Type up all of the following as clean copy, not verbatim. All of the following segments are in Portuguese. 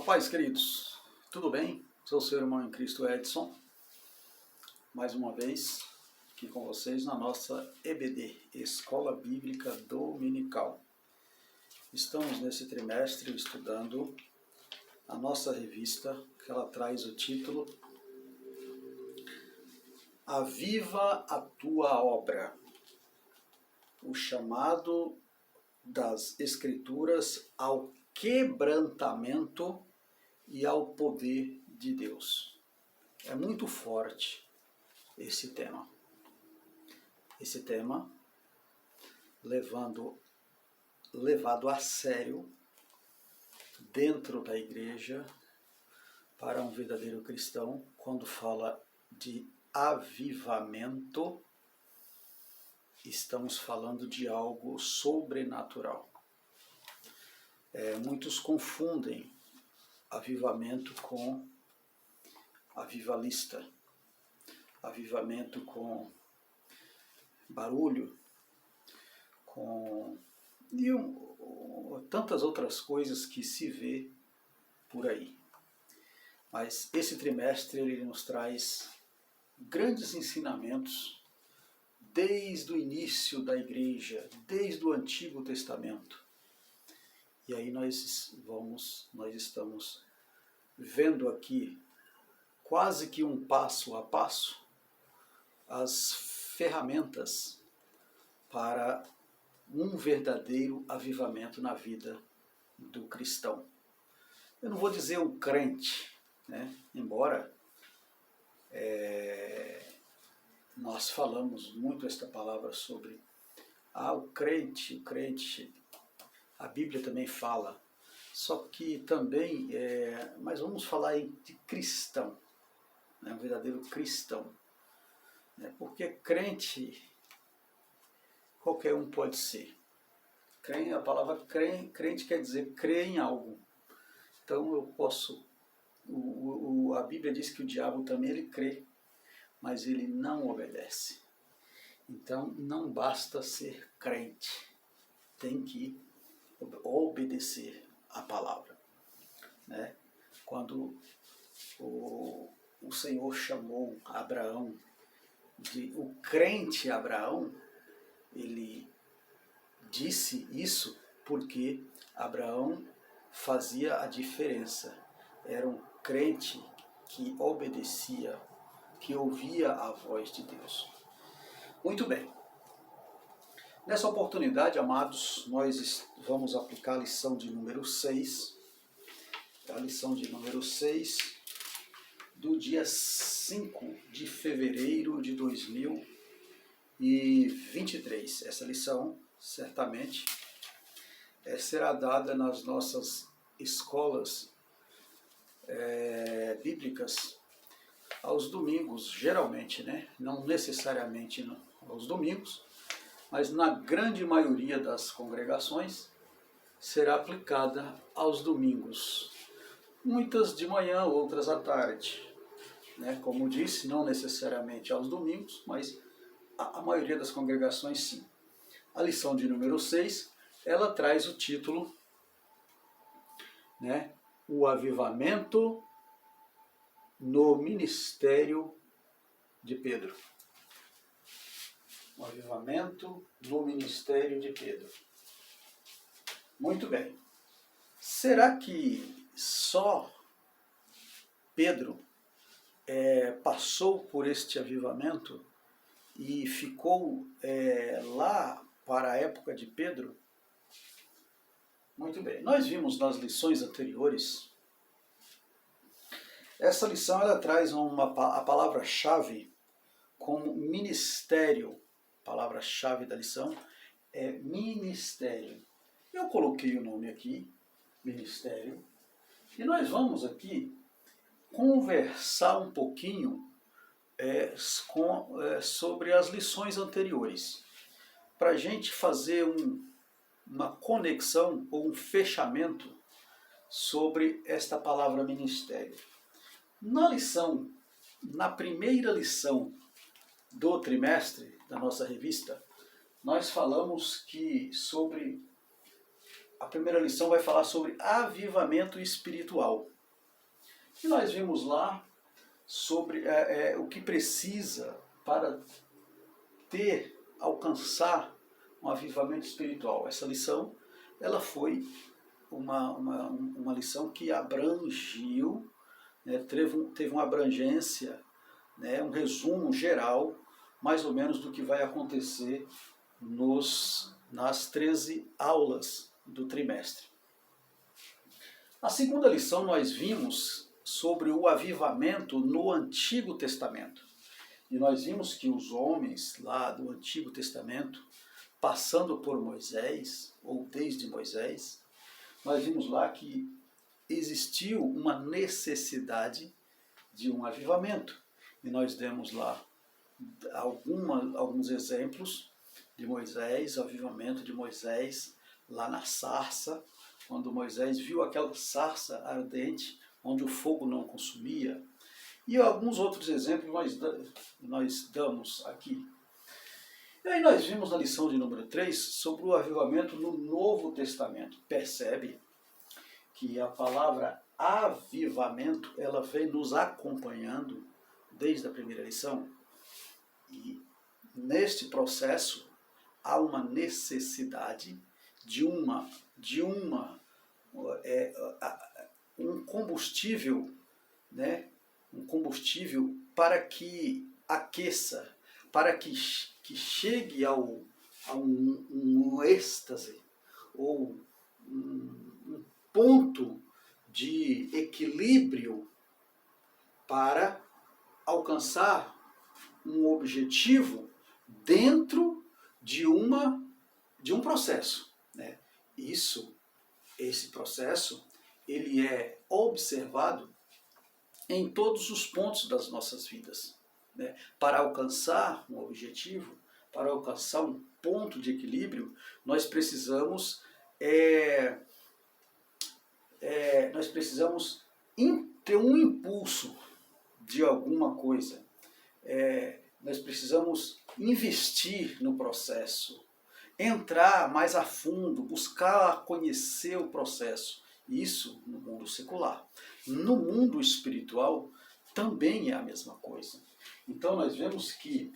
A paz, queridos, tudo bem? Sou seu irmão em Cristo Edson, mais uma vez aqui com vocês na nossa EBD, Escola Bíblica Dominical. Estamos nesse trimestre estudando a nossa revista, que ela traz o título Aviva a Tua Obra, o chamado das Escrituras ao quebrantamento e ao poder de Deus. É muito forte esse tema. Esse tema levado a sério dentro da igreja para um verdadeiro cristão, quando fala de avivamento, estamos falando de algo sobrenatural. Muitos confundem avivamento com avivalista, avivamento com barulho, com tantas outras coisas que se vê por aí. Mas esse trimestre ele nos traz grandes ensinamentos desde o início da igreja, desde o Antigo Testamento. E aí nós estamos vendo aqui, quase que um passo a passo, as ferramentas para um verdadeiro avivamento na vida do cristão. Eu não vou dizer um crente, né? Embora nós falamos muito esta palavra sobre o crente, a Bíblia também fala, só que também, mas vamos falar de cristão, né? Um verdadeiro cristão, né? Porque crente, qualquer um pode ser. A palavra crente quer dizer crer em algo. Então eu posso, a Bíblia diz que o diabo também ele crê, mas ele não obedece. Então não basta ser crente, tem que obedecer a palavra, né? Quando o Senhor chamou Abraão de o crente Abraão, ele disse isso porque Abraão fazia a diferença. Era um crente que obedecia, que ouvia a voz de Deus. Muito bem. Nessa oportunidade, amados, nós vamos aplicar a lição de número 6, a lição de número 6 do dia 5 de fevereiro de 2023. Essa lição, certamente, será dada nas nossas escolas bíblicas aos domingos, geralmente, né? Não necessariamente aos domingos, mas na grande maioria das congregações será aplicada aos domingos. Muitas de manhã, outras à tarde, né? Como disse, não necessariamente aos domingos, mas a maioria das congregações sim. A lição de número 6, ela traz o título, né? O avivamento no ministério de Pedro. O avivamento no ministério de Pedro. Muito bem. Será que só Pedro passou por este avivamento e ficou lá para a época de Pedro? Muito bem. Nós vimos nas lições anteriores, essa lição ela traz a palavra-chave como ministério. A palavra-chave da lição é ministério. Eu coloquei o nome aqui, ministério, e nós vamos aqui conversar um pouquinho sobre as lições anteriores, para a gente fazer uma conexão ou um fechamento sobre esta palavra ministério. Na primeira lição do trimestre da nossa revista, nós falamos que a primeira lição vai falar sobre avivamento espiritual. E nós vimos lá sobre o que precisa para alcançar um avivamento espiritual. Essa lição, ela foi uma lição que abrangiu, né, teve uma abrangência, né, um resumo geral, mais ou menos, do que vai acontecer nas 13 aulas do trimestre. A segunda lição nós vimos sobre o avivamento no Antigo Testamento. E nós vimos que os homens lá do Antigo Testamento, passando por Moisés, ou desde Moisés, nós vimos lá que existiu uma necessidade de um avivamento. E nós demos lá alguns exemplos de Moisés, o avivamento de Moisés lá na sarça, quando Moisés viu aquela sarça ardente, onde o fogo não consumia. E alguns outros exemplos nós damos aqui. E aí nós vimos na lição de número 3 sobre o avivamento no Novo Testamento. Percebe que a palavra avivamento, ela vem nos acompanhando desde a primeira lição. E neste processo há uma necessidade de um combustível, né? Um combustível para que aqueça, para que chegue a um êxtase, ou um ponto de equilíbrio para alcançar um objetivo dentro de um processo, né? Esse processo, ele é observado em todos os pontos das nossas vidas, né? Para alcançar um objetivo, para alcançar um ponto de equilíbrio, nós precisamos ter um impulso de alguma coisa. Nós precisamos investir no processo, entrar mais a fundo, buscar conhecer o processo. Isso no mundo secular. No mundo espiritual também é a mesma coisa. Então nós vemos que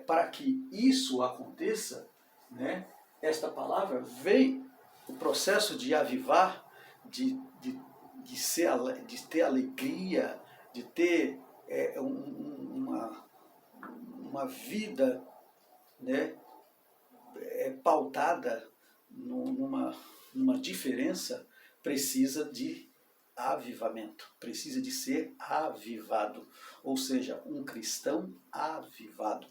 para que isso aconteça, né, esta palavra vem, o processo de avivar, de ter alegria, de ter uma vida, né, pautada numa diferença, precisa de avivamento, precisa de ser avivado, ou seja, um cristão avivado.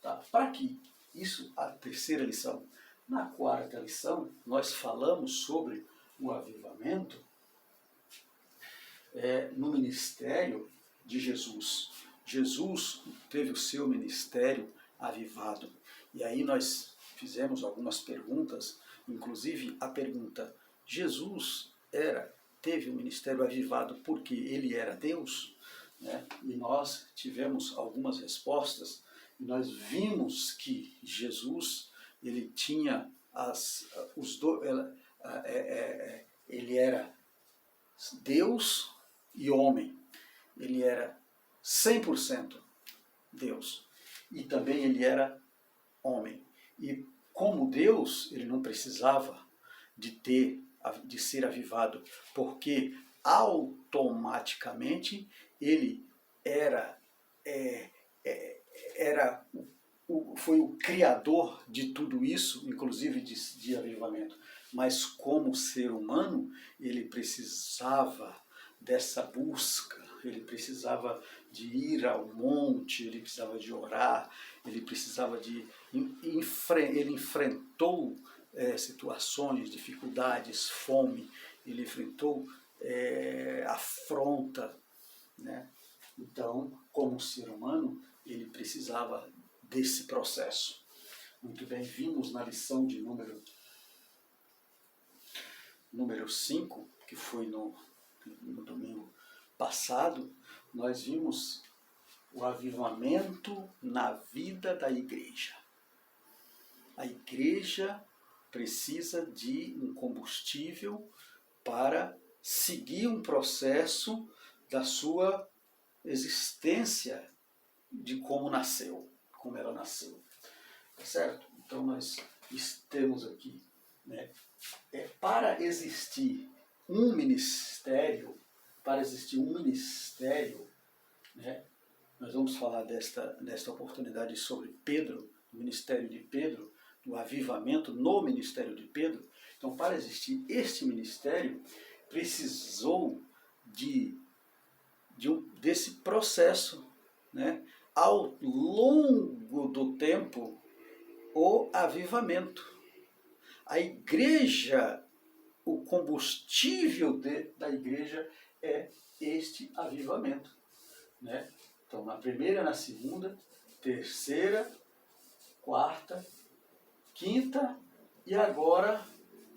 Tá? Para que isso, a terceira lição. Na quarta lição, nós falamos sobre o avivamento no ministério de Jesus. Jesus teve o seu ministério avivado. E aí nós fizemos algumas perguntas, inclusive a pergunta: Jesus teve o ministério avivado porque ele era Deus? Né? E nós tivemos algumas respostas, e nós vimos que Jesus, ele tinha ele era Deus e homem. Ele era 100% Deus. E também ele era homem. E como Deus, ele não precisava de ser avivado, porque automaticamente ele foi o criador de tudo isso, inclusive de avivamento. Mas como ser humano, ele precisava dessa busca, ele precisava de ir ao monte, ele precisava de orar, ele precisava ele enfrentou situações, dificuldades, fome, ele enfrentou afronta, né? Então, como ser humano, ele precisava desse processo. Muito bem, vimos na lição de número 5, que foi no domingo passado, nós vimos o avivamento na vida da igreja. A igreja precisa de um combustível para seguir um processo da sua existência, de como nasceu, como ela nasceu. Tá certo? Então nós temos aqui, né, para existir um ministério, né, nós vamos falar desta oportunidade sobre Pedro, o ministério de Pedro, do avivamento no ministério de Pedro. Então, para existir este ministério, precisou desse processo, né, ao longo do tempo, o avivamento. A igreja, o combustível da igreja é este avivamento, né? Então, na primeira, na segunda, terceira, quarta, quinta e agora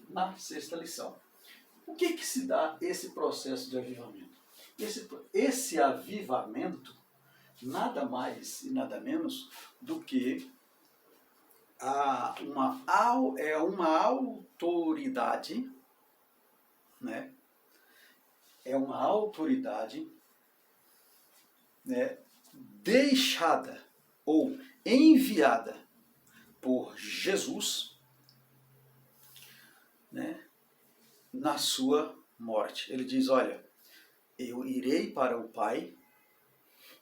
na sexta lição. O que se dá esse processo de avivamento? Esse avivamento nada mais e nada menos do que uma autoridade, né? É uma autoridade, né, deixada ou enviada por Jesus, né, na sua morte. Ele diz, olha, eu irei para o Pai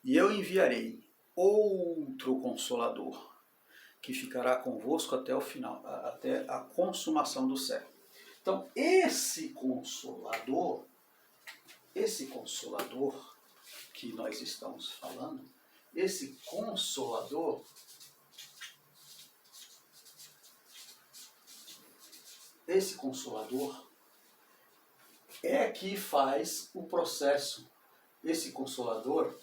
e eu enviarei outro Consolador que ficará convosco até o final, até a consumação do século. Então, esse Consolador que nós estamos falando, esse Consolador é que faz o processo. Esse Consolador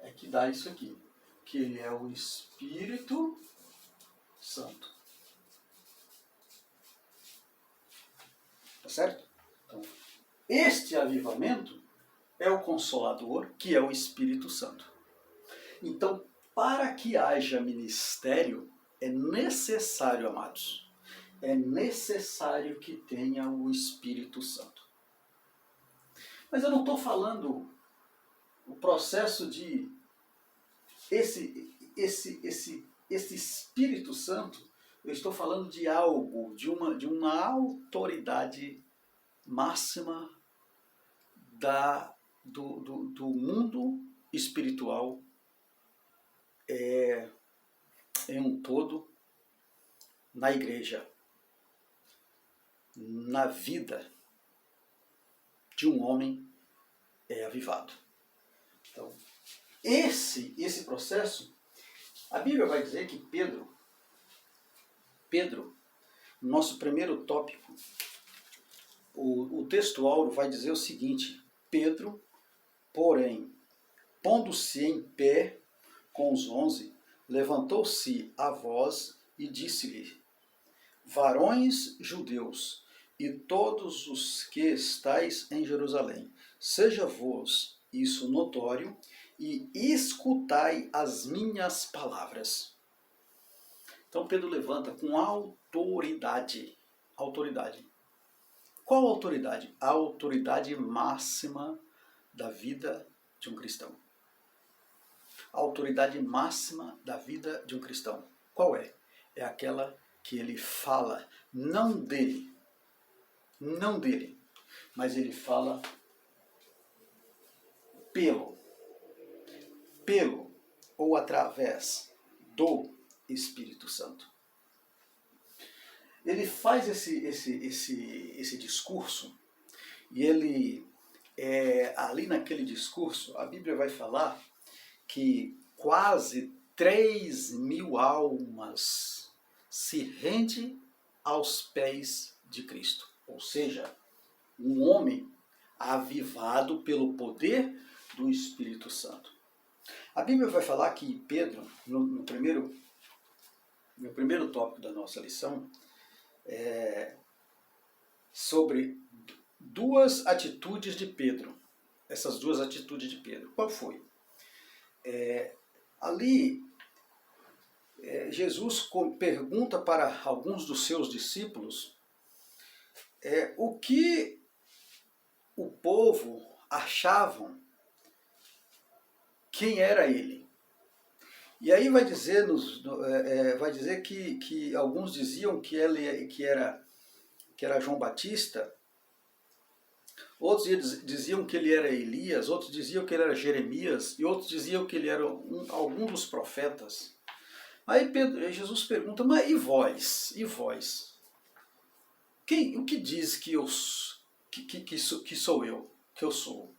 é que dá isso aqui, que ele é o Espírito Santo. Tá certo? Então, este avivamento é o Consolador, que é o Espírito Santo. Então, para que haja ministério, é necessário, amados, é necessário que tenha o Espírito Santo. Mas eu não estou falando o processo de esse Espírito Santo, eu estou falando de algo, de uma autoridade máxima do mundo espiritual em um todo, na igreja, na vida de um homem avivado. Então, esse processo, a Bíblia vai dizer que Pedro, nosso primeiro tópico, o texto áureo vai dizer o seguinte: Pedro, porém, pondo-se em pé com os 11, levantou-se a voz e disse-lhe: varões judeus, e todos os que estáis em Jerusalém, seja-vos isso notório, e escutai as minhas palavras. Então Pedro levanta com autoridade. Autoridade. Qual autoridade? A autoridade máxima da vida de um cristão. A autoridade máxima da vida de um cristão. Qual é? É aquela que ele fala, não dele, mas ele fala pelo ou através do Espírito Santo. Ele faz esse discurso e ele, ali naquele discurso, a Bíblia vai falar que quase 3.000 almas se rende aos pés de Cristo. Ou seja, um homem avivado pelo poder do Espírito Santo. A Bíblia vai falar que Pedro, no primeiro tópico da nossa lição, sobre duas atitudes de Pedro. Essas duas atitudes de Pedro. Qual foi? Ali, Jesus pergunta para alguns dos seus discípulos o que o povo achavam quem era ele. E aí vai dizer, vai dizer que alguns diziam que ele que era João Batista, outros diziam que ele era Elias, outros diziam que ele era Jeremias, e outros diziam que ele era algum dos profetas. Aí Jesus pergunta, mas e vós? E vós? O que diz que sou eu? Que eu sou?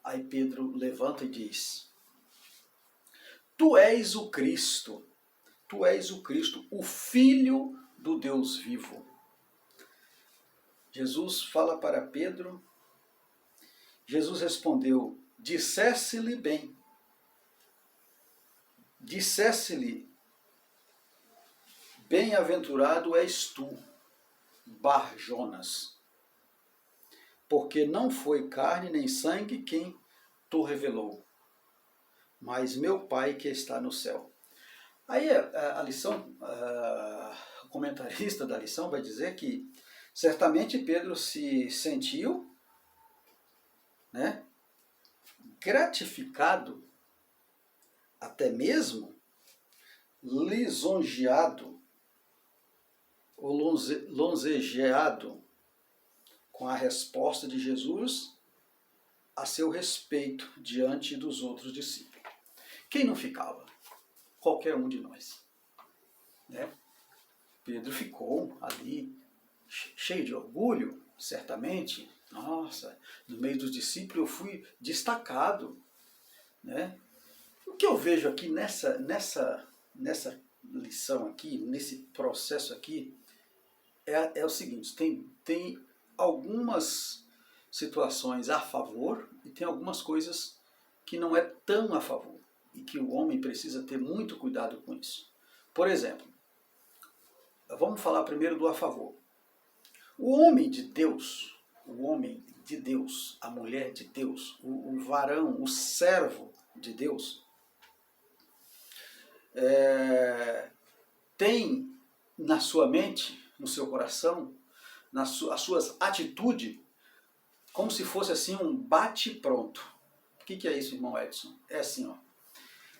Aí Pedro levanta e diz, tu és o Cristo, o Filho do Deus vivo. Jesus fala para Pedro, Jesus respondeu, dissesse-lhe bem, dissesse-lhe, bem-aventurado és tu, Bar-Jonas, porque não foi carne nem sangue quem tu revelou, mas meu Pai que está no céu. Aí a lição, o comentarista da lição vai dizer que certamente Pedro se sentiu, né, gratificado, até mesmo lisonjeado, ou lonzejeado com a resposta de Jesus a seu respeito diante dos outros discípulos. Quem não ficava? Qualquer um de nós. Né? Pedro ficou ali cheio de orgulho, certamente. Nossa, no meio dos discípulos eu fui destacado. Né? O que eu vejo aqui nessa lição aqui, nesse processo aqui, é o seguinte, tem algumas situações a favor e tem algumas coisas que não é tão a favor e que o homem precisa ter muito cuidado com isso. Por exemplo, vamos falar primeiro do a favor. O homem de Deus, a mulher de Deus, o varão, o servo de Deus, tem na sua mente, no seu coração, as suas atitudes, como se fosse assim um bate-pronto. O que é isso, irmão Edson? É assim, ó.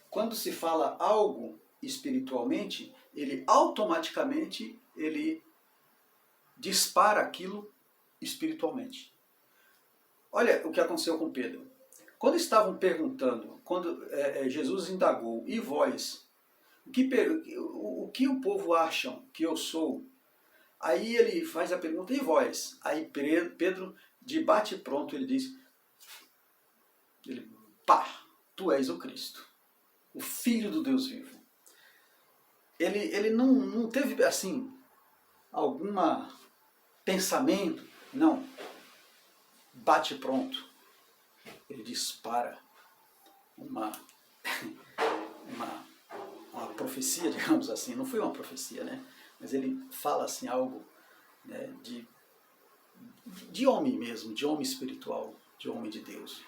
Quando se fala algo espiritualmente, ele automaticamente dispara aquilo espiritualmente. Olha o que aconteceu com Pedro. Quando estavam perguntando, quando Jesus indagou, e vós? O que o povo acham que eu sou? Aí ele faz a pergunta, e vós? Aí Pedro, de bate-pronto, ele diz, pá, tu és o Cristo, o Filho do Deus vivo. Ele não teve, assim, algum pensamento, não. Bate-pronto. Ele dispara uma profecia, digamos assim. Não foi uma profecia, né? Mas ele fala assim algo, né, de homem mesmo, de homem espiritual, de homem de Deus.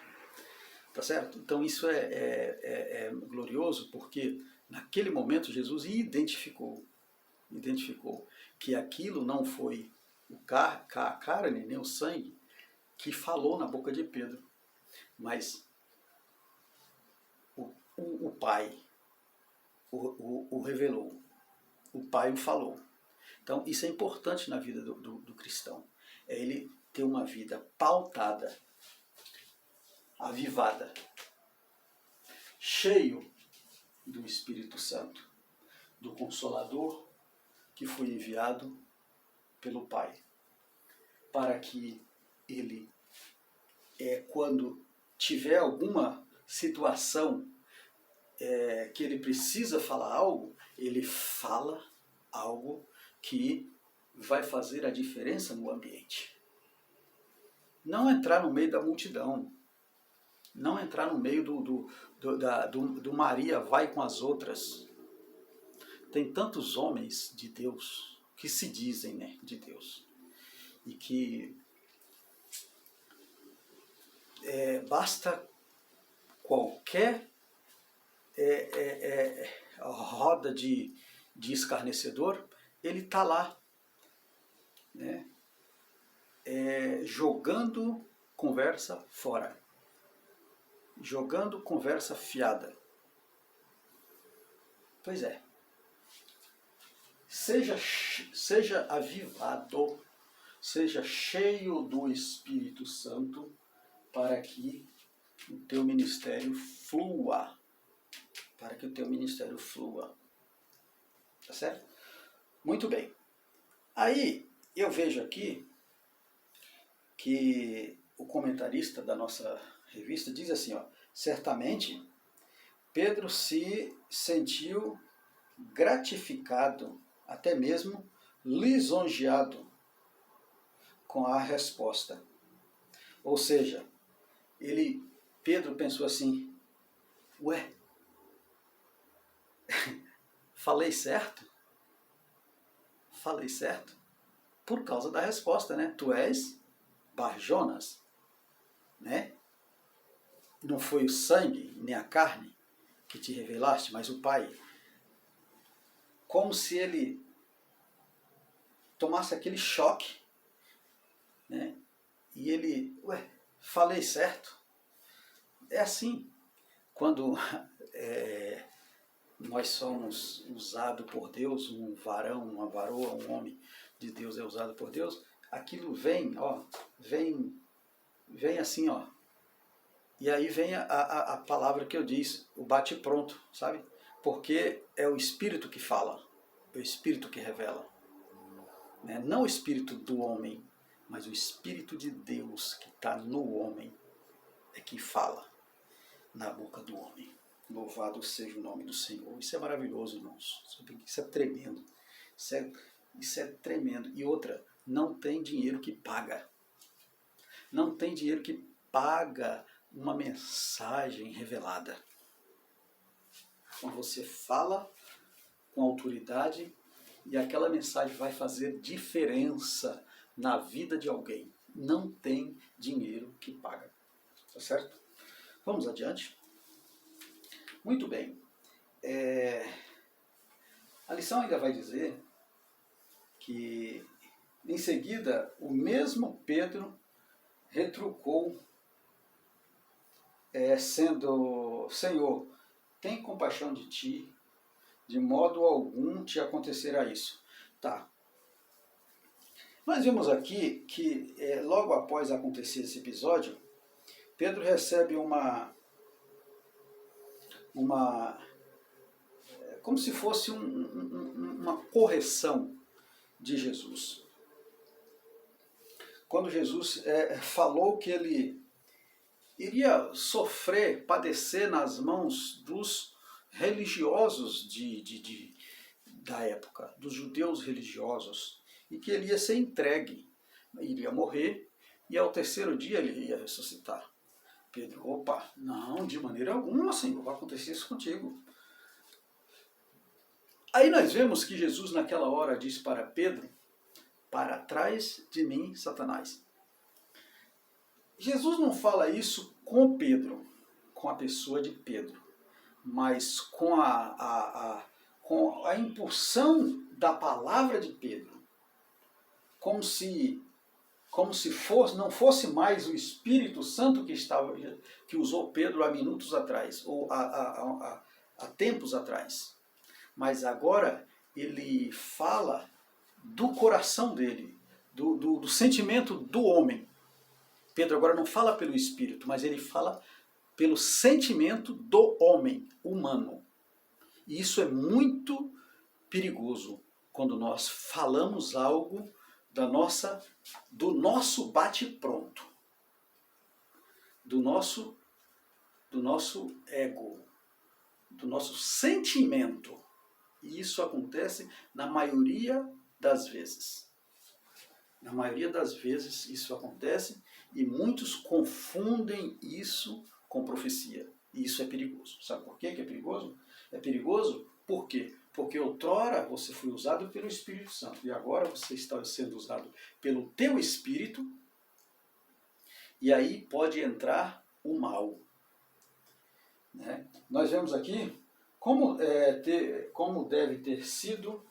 Tá certo? Então isso é glorioso porque naquele momento Jesus identificou que aquilo não foi a carne nem o sangue que falou na boca de Pedro, mas o Pai o revelou, o Pai o falou. Então isso é importante na vida do cristão, é ele ter uma vida pautada, avivada, cheio do Espírito Santo, do Consolador que foi enviado pelo Pai, para que ele, quando tiver alguma situação que ele precisa falar algo, ele fala algo que vai fazer a diferença no ambiente. Não entrar no meio da multidão, não entrar no meio do Maria vai com as outras. Tem tantos homens de Deus que se dizem, né, de Deus, e que basta qualquer roda de escarnecedor, ele está lá, né, jogando conversa fora. Jogando conversa fiada. Pois é. Seja avivado, seja cheio do Espírito Santo, para que o teu ministério flua. Para que o teu ministério flua. Tá certo? Muito bem. Aí eu vejo aqui que o comentarista da nossa revista diz assim, ó, certamente Pedro se sentiu gratificado, até mesmo lisonjeado com a resposta. Ou seja, Pedro pensou assim, ué, falei certo? Falei certo? Por causa da resposta, né? Tu és Bar-Jonas, né? Não foi o sangue, nem a carne que te revelaste, mas o Pai. Como se ele tomasse aquele choque, né? E ele, ué, falei certo? É assim, quando nós somos usados por Deus, um varão, uma varoa, um homem de Deus é usado por Deus, aquilo vem, ó, vem assim, ó. E aí vem a palavra que eu disse, o bate-pronto, sabe? Porque é o Espírito que fala, é o Espírito que revela. Né? Não o Espírito do homem, mas o Espírito de Deus que está no homem é que fala na boca do homem. Louvado seja o nome do Senhor. Isso é maravilhoso, irmãos. Isso é tremendo. Isso é tremendo. E outra, não tem dinheiro que paga. Não tem dinheiro que paga uma mensagem revelada. Quando você fala com autoridade e aquela mensagem vai fazer diferença na vida de alguém. Não tem dinheiro que paga. Tá certo? Vamos adiante. Muito bem. A lição ainda vai dizer que, em seguida, o mesmo Pedro retrucou, sendo, Senhor, tem compaixão de ti, de modo algum te acontecerá isso. Tá. Nós vimos aqui que, logo após acontecer esse episódio, Pedro recebe como se fosse uma correção de Jesus. Quando Jesus falou que ele iria sofrer, padecer nas mãos dos religiosos da época, dos judeus religiosos, e que ele ia ser entregue, iria morrer, e ao terceiro dia ele ia ressuscitar. Pedro, opa, não, de maneira alguma, Senhor, vai acontecer isso contigo. Aí nós vemos que Jesus naquela hora disse para Pedro, para trás de mim, Satanás. Jesus não fala isso com Pedro, com a pessoa de Pedro, mas com a impulsão da palavra de Pedro, como se não fosse mais o Espírito Santo que usou Pedro há minutos atrás, ou há tempos atrás. Mas agora ele fala do coração dele, do sentimento do homem. Pedro agora não fala pelo Espírito, mas ele fala pelo sentimento do homem humano. E isso é muito perigoso quando nós falamos algo do nosso bate-pronto, do nosso ego, do nosso sentimento. E isso acontece na maioria das vezes. Na maioria das vezes isso acontece e muitos confundem isso com profecia. E isso é perigoso. Sabe por quê que é perigoso? É perigoso por quê? Porque outrora você foi usado pelo Espírito Santo e agora você está sendo usado pelo teu Espírito e aí pode entrar o mal. Né? Nós vemos aqui como deve ter sido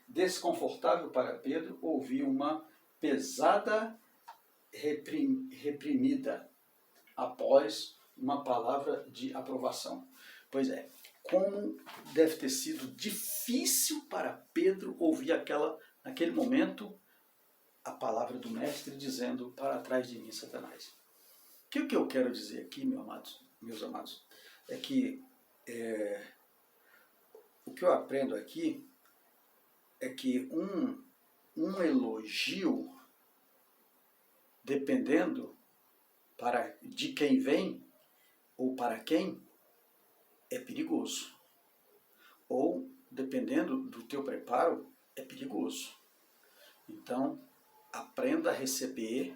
desconfortável para Pedro ouvir uma pesada reprimida após uma palavra de aprovação. Pois é, como deve ter sido difícil para Pedro ouvir naquele momento, a palavra do mestre dizendo: para trás de mim, Satanás. O que eu quero dizer aqui, meus amados, é que o que eu aprendo aqui é que um elogio, dependendo de quem vem ou para quem, é perigoso. Ou, dependendo do teu preparo, é perigoso. Então, aprenda a receber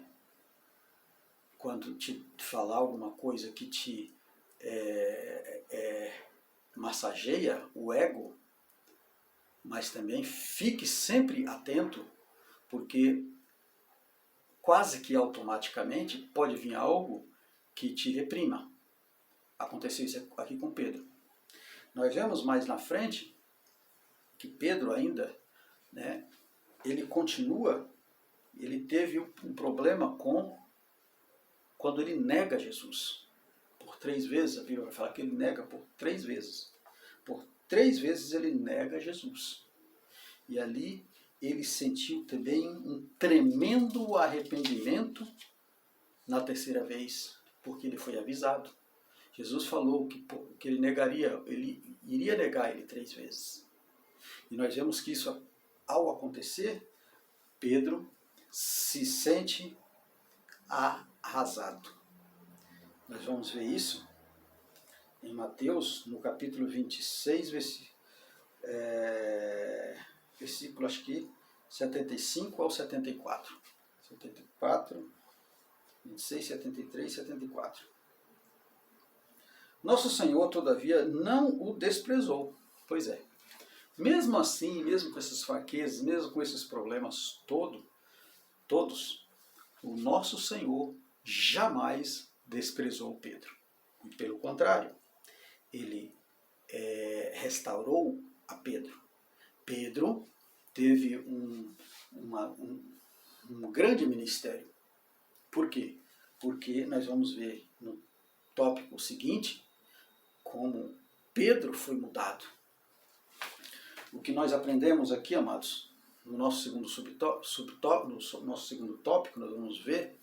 quando te falar alguma coisa que te massageia o ego, mas também fique sempre atento, porque quase que automaticamente pode vir algo que te reprima. Aconteceu isso aqui com Pedro. Nós vemos mais na frente que Pedro ainda, né, ele teve um problema quando ele nega Jesus. Por 3 vezes, a Bíblia vai falar que ele nega por 3 vezes. Por 3 vezes ele nega Jesus. E ali ele sentiu também um tremendo arrependimento na 3ª vez, porque ele foi avisado. Jesus falou que ele iria negar ele 3 vezes. E nós vemos que isso, ao acontecer, Pedro se sente arrasado. Nós vamos ver isso em Mateus, no capítulo 26, versículo, acho que 75 ao 74. 74, 26, 73, 74. Nosso Senhor, todavia, não o desprezou. Pois é. Mesmo assim, mesmo com essas fraquezas, mesmo com esses problemas todos, o nosso Senhor jamais desprezou Pedro. E pelo contrário, ele restaurou a Pedro. Pedro teve um grande ministério. Por quê? Porque nós vamos ver no tópico seguinte como Pedro foi mudado. O que nós aprendemos aqui, amados, no nosso segundo tópico, nós vamos ver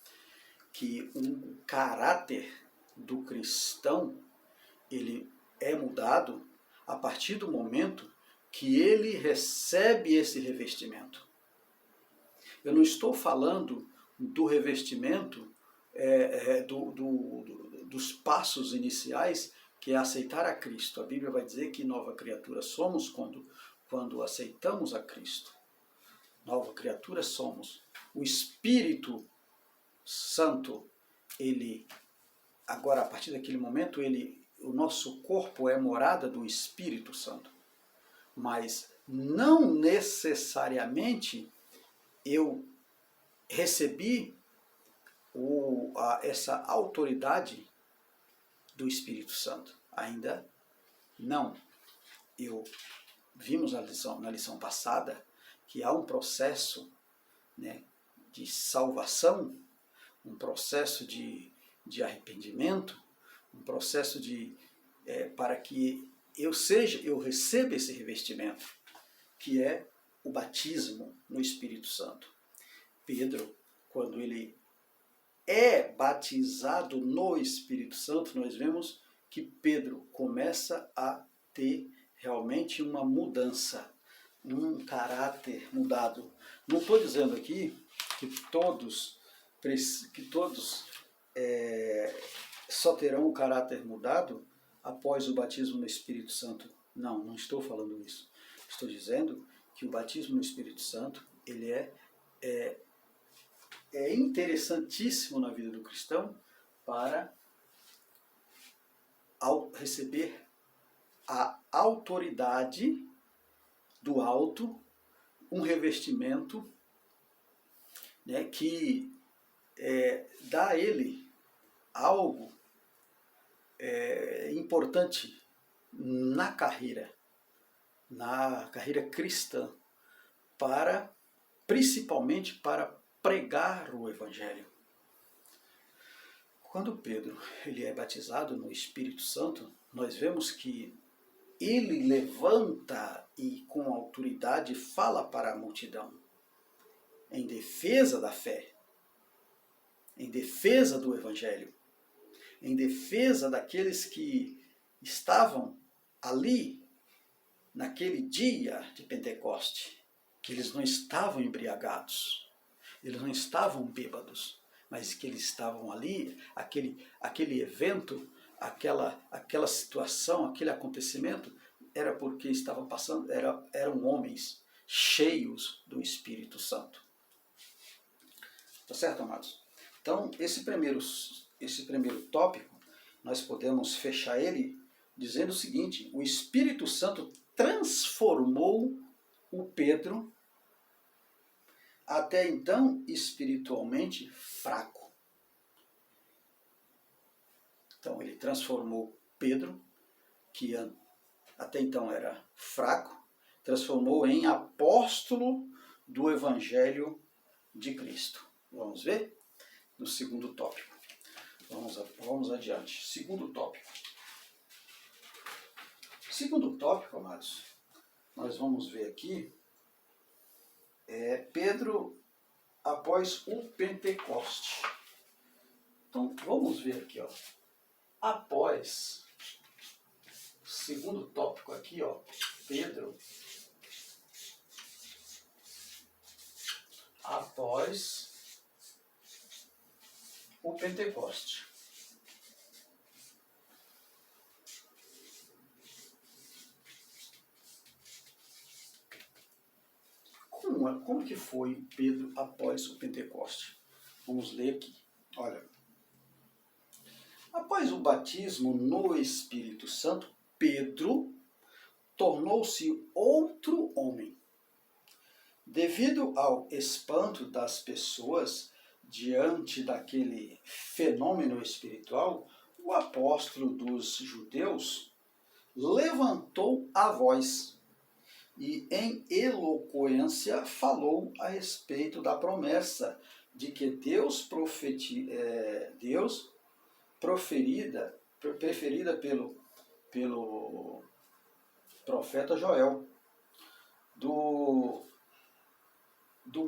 que o caráter do cristão, ele é mudado a partir do momento que ele recebe esse revestimento. Eu não estou falando do revestimento dos passos iniciais, que é aceitar a Cristo. A Bíblia vai dizer que nova criatura somos quando aceitamos a Cristo. Nova criatura somos. O Espírito Santo, agora a partir daquele momento, o nosso corpo é morada do Espírito Santo. Mas não necessariamente eu recebi essa autoridade do Espírito Santo. Ainda não. Vimos na lição passada que há um processo, né, de salvação, um processo de arrependimento, um processo para que eu receba esse revestimento, que é o batismo no Espírito Santo. Pedro, quando ele é batizado no Espírito Santo, nós vemos que Pedro começa a ter realmente uma mudança, um caráter mudado. Não estou dizendo aqui que todos só terão o caráter mudado após o batismo no Espírito Santo. Não estou falando isso. Estou dizendo que o batismo no Espírito Santo, ele é interessantíssimo na vida do cristão para, ao receber a autoridade do alto, um revestimento, né, que dá a ele algo importante na carreira cristã, principalmente para pregar o Evangelho. Quando Pedro ele é batizado no Espírito Santo, nós vemos que ele levanta e com autoridade fala para a multidão, em defesa da fé, em defesa do Evangelho, em defesa daqueles que estavam ali naquele dia de Pentecoste, que eles não estavam embriagados, eles não estavam bêbados, mas que eles estavam ali, aquele evento, aquela situação, aquele acontecimento, era porque estavam passando, eram homens cheios do Espírito Santo. Tá certo, amados? Então, esse primeiro tópico, nós podemos fechar ele dizendo o seguinte: o Espírito Santo transformou o Pedro, até então espiritualmente fraco. Então ele transformou Pedro, que até então era fraco, transformou em apóstolo do Evangelho de Cristo. Vamos ver? No segundo tópico. Vamos adiante. Segundo tópico. Segundo tópico, amados, nós vamos ver aqui, Pedro após o Pentecoste. Então, vamos ver aqui, ó. Após, segundo tópico aqui, ó, Pedro, após o Pentecoste. Como que foi Pedro após o Pentecoste? Vamos ler aqui. Olha. Após o batismo no Espírito Santo, Pedro tornou-se outro homem. Devido ao espanto das pessoas diante daquele fenômeno espiritual, o apóstolo dos judeus levantou a voz e, em eloquência, falou a respeito da promessa de que Deus preferida pelo profeta Joel: do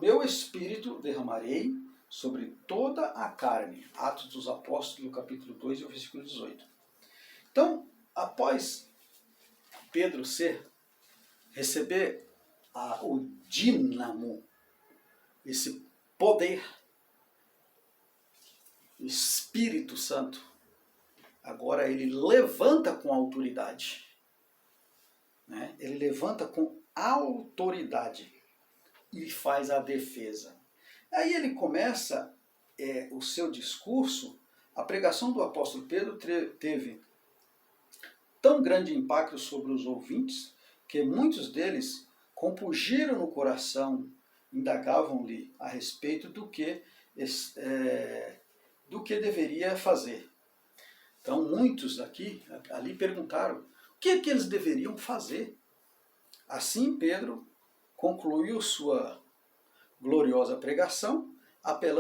meu espírito derramarei sobre toda a carne. Atos dos Apóstolos, capítulo 2, versículo 18. Então, após Pedro receber o dínamo, esse poder, o Espírito Santo, agora ele levanta com autoridade. Né? Ele levanta com autoridade e faz a defesa. Aí ele começa o seu discurso. A pregação do apóstolo Pedro teve tão grande impacto sobre os ouvintes que muitos deles compungiram no coração, indagavam-lhe a respeito do que deveria fazer. Então muitos ali perguntaram o que eles deveriam fazer. Assim Pedro concluiu sua gloriosa pregação, apelando